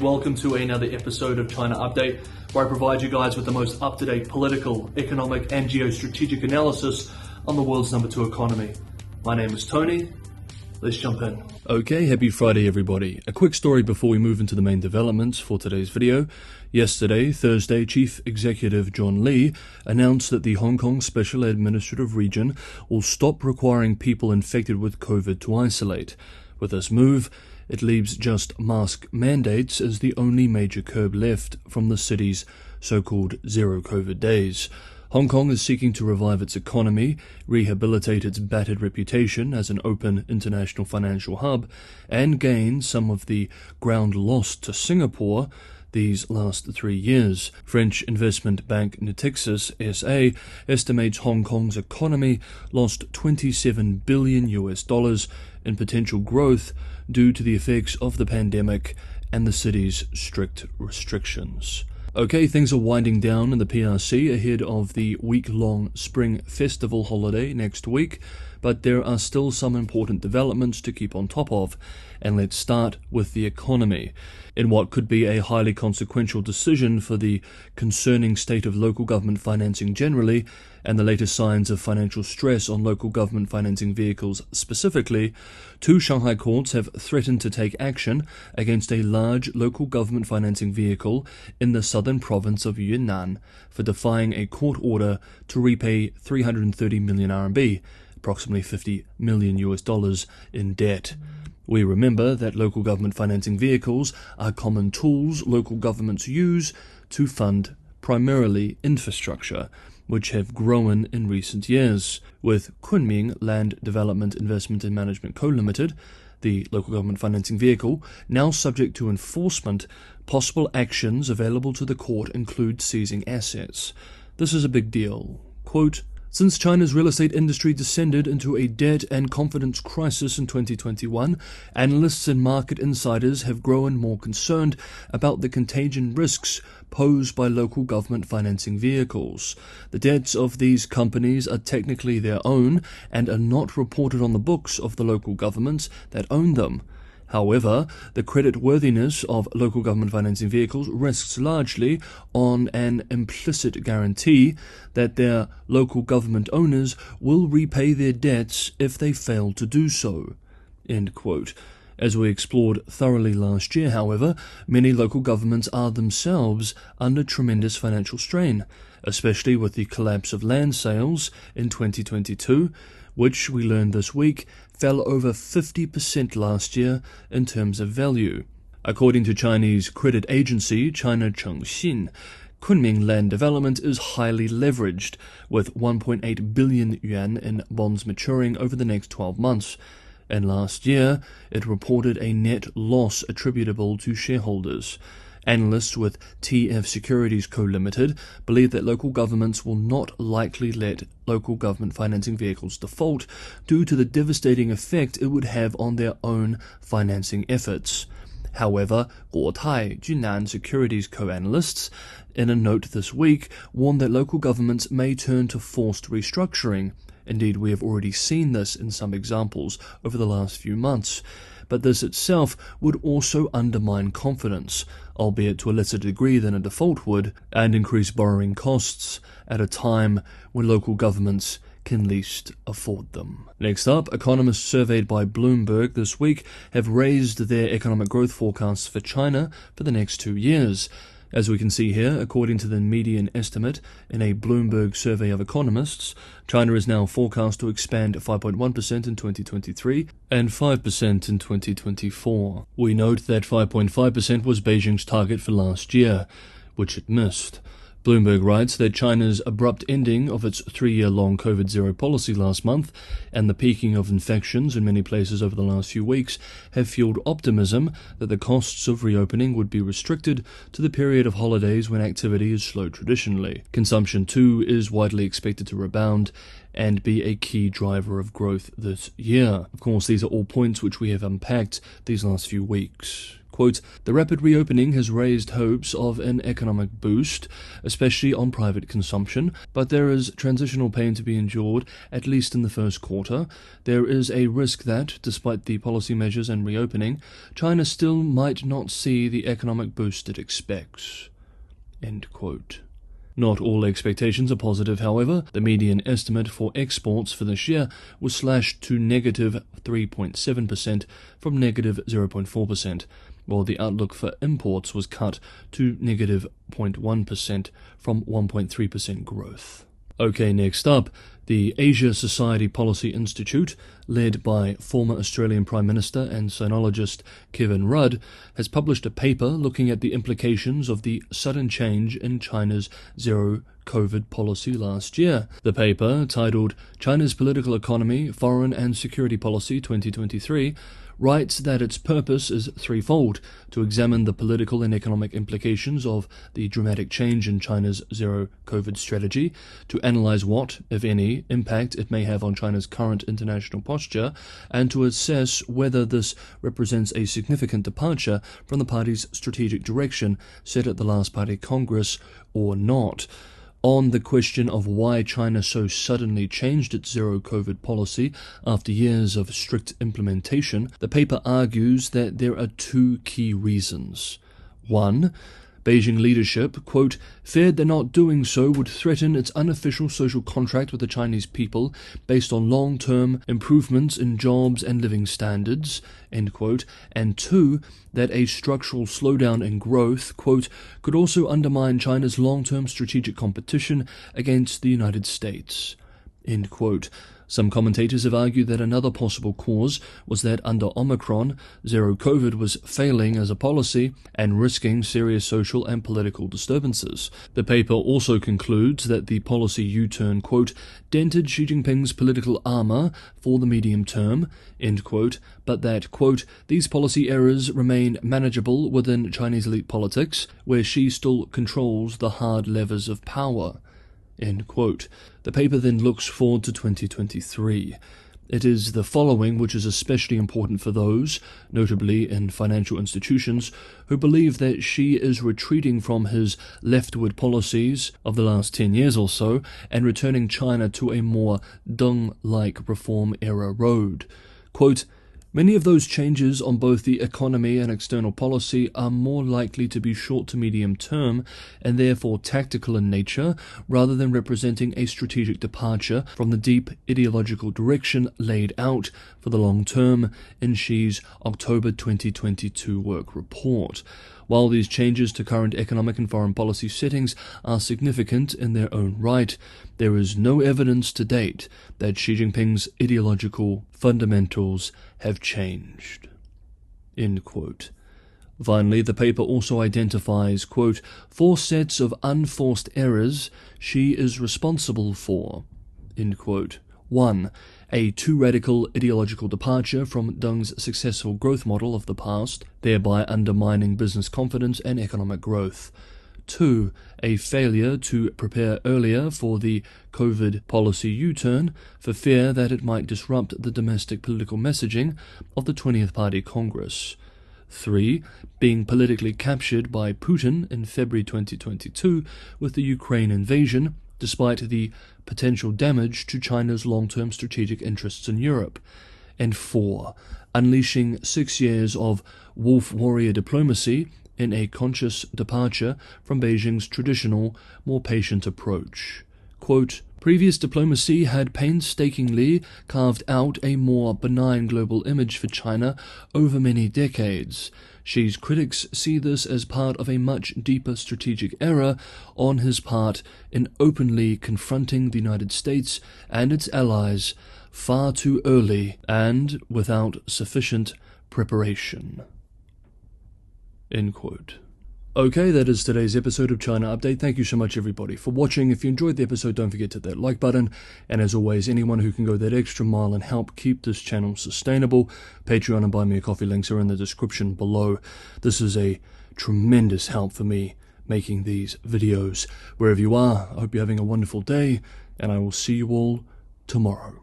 Welcome to another episode of China Update, where I provide you guys with the most up-to-date political, economic and geostrategic analysis on the world's number 2 economy. My name is Tony. Let's jump in. Okay, happy Friday everybody. A quick story before we move into the main developments for today's video. Yesterday, Thursday, Chief Executive John Lee announced that the Hong Kong Special Administrative Region will stop requiring people infected with COVID to isolate. With this move, it leaves just mask mandates as the only major curb left from the city's so-called zero COVID days. Hong Kong is seeking to revive its economy, rehabilitate its battered reputation as an open international financial hub, and gain some of the ground lost to Singapore these last 3 years. French investment bank Natixis SA estimates Hong Kong's economy lost $27 billion in potential growth due to the effects of the pandemic and the city's strict restrictions. Okay, things are winding down in the PRC ahead of the week-long Spring Festival holiday next week, but there are still some important developments to keep on top of, and let's start with the economy. In what could be a highly consequential decision for the concerning state of local government financing generally, and the latest signs of financial stress on local government financing vehicles specifically, 2 Shanghai courts have threatened to take action against a large local government financing vehicle in the southern province of Yunnan for defying a court order to repay 330 million RMB, approximately $50 million in debt. We remember that local government financing vehicles are common tools local governments use to fund primarily infrastructure, which have grown in recent years, with Kunming Land Development Investment and Management Co. Limited, the local government financing vehicle, now subject to enforcement. Possible actions available to the court include seizing assets. This is a big deal. Quote, "Since China's real estate industry descended into a debt and confidence crisis in 2021, analysts and market insiders have grown more concerned about the contagion risks posed by local government financing vehicles. The debts of these companies are technically their own and are not reported on the books of the local governments that own them. However, the creditworthiness of local government financing vehicles rests largely on an implicit guarantee that their local government owners will repay their debts if they fail to do so." End quote. As we explored thoroughly last year, however, many local governments are themselves under tremendous financial strain, especially with the collapse of land sales in 2022, which we learned this week fell over 50% last year in terms of value. According to Chinese credit agency China Chengxin, Kunming Land Development is highly leveraged, with 1.8 billion yuan in bonds maturing over the next 12 months. And last year, it reported a net loss attributable to shareholders. Analysts with TF Securities Co. Limited believe that local governments will not likely let local government financing vehicles default due to the devastating effect it would have on their own financing efforts. However, Guotai Junan Securities Co-analysts, in a note this week, warned that local governments may turn to forced restructuring. Indeed, we have already seen this in some examples over the last few months. But this itself would also undermine confidence, albeit to a lesser degree than a default would, and increase borrowing costs at a time when local governments can least afford them. Next up, economists surveyed by Bloomberg this week have raised their economic growth forecasts for China for the next 2 years. As we can see here, according to the median estimate in a Bloomberg survey of economists, China is now forecast to expand 5.1% in 2023 and 5% in 2024. We note that 5.5% was Beijing's target for last year, which it missed. Bloomberg writes that China's abrupt ending of its 3-year-long COVID-0 policy last month and the peaking of infections in many places over the last few weeks have fueled optimism that the costs of reopening would be restricted to the period of holidays when activity is slow traditionally. Consumption, too, is widely expected to rebound and be a key driver of growth this year. Of course, these are all points which we have unpacked these last few weeks. quote, "The rapid reopening has raised hopes of an economic boost, especially on private consumption, but there is transitional pain to be endured, at least in the first quarter. There is a risk that, despite the policy measures and reopening, China still might not see the economic boost it expects." End quote. Not all expectations are positive, however. The median estimate for exports for this year was slashed to negative 3.7% from negative 0.4%, while the outlook for imports was cut to negative 0.1% from 1.3% growth. Okay, next up, the Asia Society Policy Institute, led by former Australian Prime Minister and sinologist Kevin Rudd, has published a paper looking at the implications of the sudden change in China's zero-COVID policy last year. The paper, titled China's Political Economy, Foreign and Security Policy 2023, writes that its purpose is threefold: to examine the political and economic implications of the dramatic change in China's zero-COVID strategy, to analyze what, if any, impact it may have on China's current international posture, and to assess whether this represents a significant departure from the party's strategic direction set at the last party Congress or not. On the question of why China so suddenly changed its zero-COVID policy after years of strict implementation, the paper argues that there are two key reasons. One, Beijing leadership, quote, feared that not doing so would threaten its unofficial social contract with the Chinese people based on long-term improvements in jobs and living standards, end quote, and two, that a structural slowdown in growth, quote, could also undermine China's long-term strategic competition against the United States, end quote. Some commentators have argued that another possible cause was that under Omicron, zero-COVID was failing as a policy and risking serious social and political disturbances. The paper also concludes that the policy U-turn, quote, dented Xi Jinping's political armor for the medium term, end quote, but that, quote, these policy errors remain manageable within Chinese elite politics, where Xi still controls the hard levers of power. End quote. The paper then looks forward to 2023. It is the following which is especially important for those, notably in financial institutions, who believe that Xi is retreating from his leftward policies of the last 10 years or so and returning China to a more Deng-like reform-era road. Quote, many of those changes on both the economy and external policy are more likely to be short to medium term and therefore tactical in nature rather than representing a strategic departure from the deep ideological direction laid out for the long term in Xi's October 2022 work report. While these changes to current economic and foreign policy settings are significant in their own right, there is no evidence to date that Xi Jinping's ideological fundamentals have changed. End quote. Finally, the paper also identifies, quote, 4 sets of unforced errors Xi is responsible for, end quote. 1. A too radical ideological departure from Deng's successful growth model of the past, thereby undermining business confidence and economic growth. 2. A failure to prepare earlier for the COVID policy U-turn for fear that it might disrupt the domestic political messaging of the 20th Party Congress. 3. Being politically captured by Putin in February 2022 with the Ukraine invasion, despite the potential damage to China's long-term strategic interests in Europe. And 4. Unleashing 6 years of wolf warrior diplomacy in a conscious departure from Beijing's traditional, more patient approach. Quote, previous diplomacy had painstakingly carved out a more benign global image for China over many decades. Xi's critics see this as part of a much deeper strategic error on his part in openly confronting the United States and its allies far too early and without sufficient preparation. End quote. Okay, that is today's episode of China Update. Thank you so much, everybody, for watching. If you enjoyed the episode, don't forget to hit that like button. And as always, anyone who can go that extra mile and help keep this channel sustainable, Patreon and Buy Me a Coffee links are in the description below. This is a tremendous help for me making these videos. Wherever you are, I hope you're having a wonderful day, and I will see you all tomorrow.